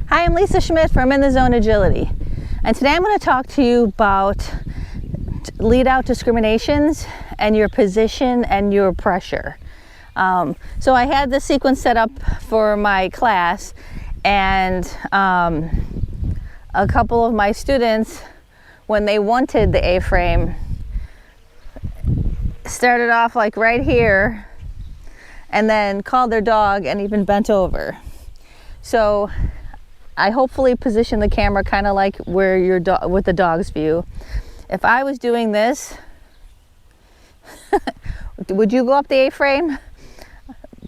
Hi, I'm Lisa Schmit from In the Zone Agility, and today I'm going to talk to you about lead out discriminations and your position and your pressure. So I had this sequence set up for my class, and a couple of my students, when they wanted the A-frame, started off like right here and then called their dog and even bent over. So I hopefully position the camera kind of like where your dog, with the dog's view. If I was doing this, would you go up the A-frame?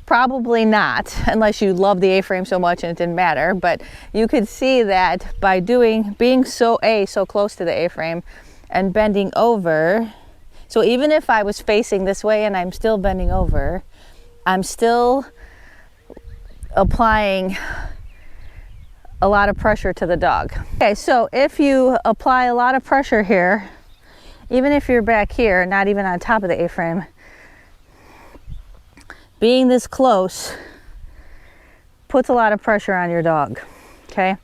Probably not, unless you love the A-frame so much and it didn't matter. But you could see that by being so close to the A-frame and bending over. So even if I was facing this way and I'm still bending over, I'm still applying a lot of pressure to the dog. Okay, so if you apply a lot of pressure here, even if you're back here, not even on top of the A-frame, being this close puts a lot of pressure on your dog, okay?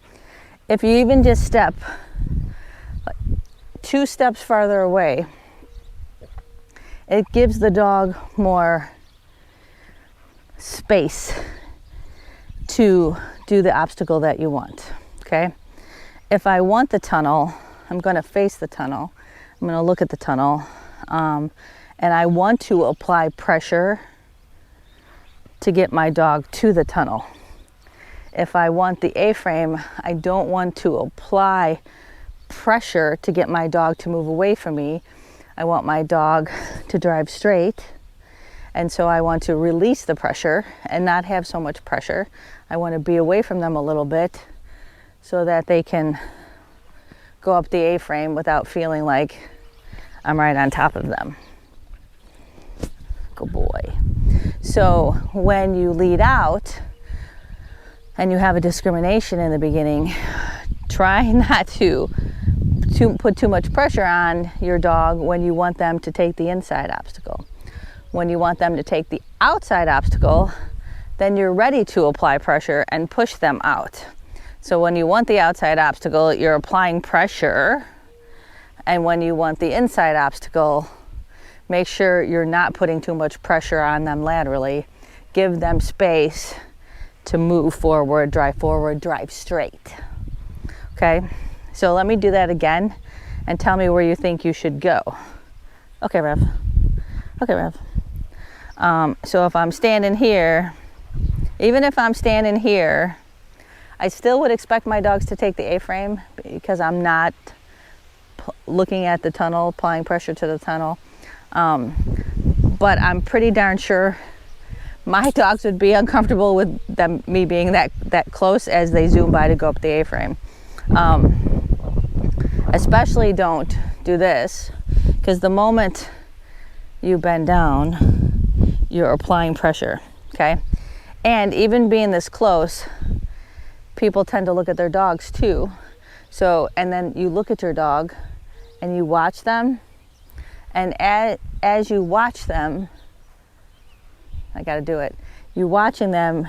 If you even just step like 2 steps farther away, it gives the dog more space to do the obstacle that you want, okay? If I want the tunnel, I'm going to face the tunnel. I'm going to look at the tunnel, and I want to apply pressure to get my dog to the tunnel. If I want the A-frame, I don't want to apply pressure to get my dog to move away from me. I want my dog to drive straight. And so I want to release the pressure and not have so much pressure. I want to be away from them a little bit so that they can go up the A-frame without feeling like I'm right on top of them. Good boy. So when you lead out and you have a discrimination in the beginning, try not to put too much pressure on your dog when you want them to take the inside obstacle. When you want them to take the outside obstacle, then you're ready to apply pressure and push them out. So when you want the outside obstacle, you're applying pressure. And when you want the inside obstacle, make sure you're not putting too much pressure on them laterally. Give them space to move forward, drive straight. Okay, so let me do that again and tell me where you think you should go. Okay, Rev. Okay, Rev. So if I'm standing here, even if I'm standing here, I still would expect my dogs to take the A-frame because I'm not looking at the tunnel, applying pressure to the tunnel. But I'm pretty darn sure my dogs would be uncomfortable with me being that close as they zoom by to go up the A-frame. Especially don't do this, because the moment you bend down, you're applying pressure, okay? And even being this close, people tend to look at their dogs too. So, and then you look at your dog and you watch them, and as you watch them, I gotta do it, you're watching them,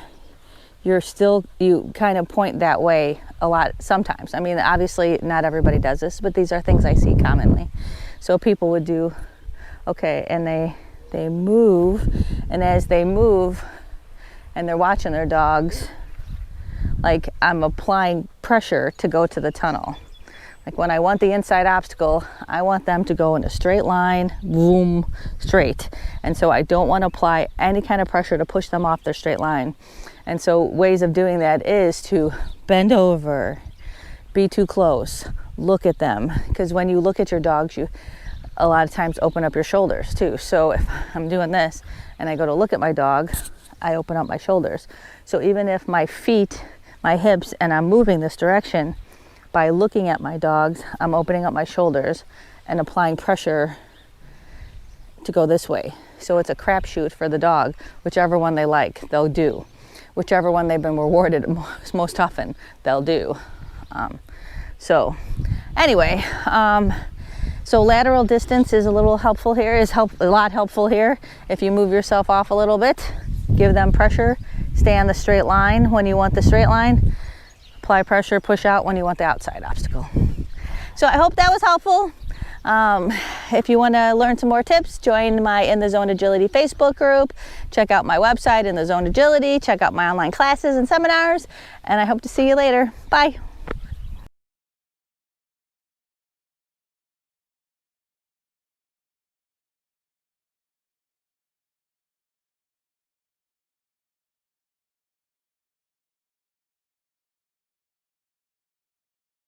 you kind of point that way a lot sometimes. I mean, obviously not everybody does this, but these are things I see commonly. So people would do, okay, and they move, and as they move and they're watching their dogs, like I'm applying pressure to go to the tunnel. Like when I want the inside obstacle, I want them to go in a straight line, boom, straight. And so I don't want to apply any kind of pressure to push them off their straight line. And so ways of doing that is to bend over, be too close, look at them. Because when you look at your dogs, you a lot of times open up your shoulders too. So if I'm doing this and I go to look at my dog, I open up my shoulders. So even if my feet, my hips, and I'm moving this direction, by looking at my dogs, I'm opening up my shoulders and applying pressure to go this way. So it's a crapshoot for the dog. Whichever one they like, they'll do. Whichever one they've been rewarded most often, they'll do. So anyway, so lateral distance is a lot helpful here. If you move yourself off a little bit, give them pressure, stay on the straight line when you want the straight line, apply pressure, push out when you want the outside obstacle. So I hope that was helpful. If you want to learn some more tips, join my In the Zone Agility Facebook group. Check out my website, In the Zone Agility. Check out my online classes and seminars. And I hope to see you later. Bye.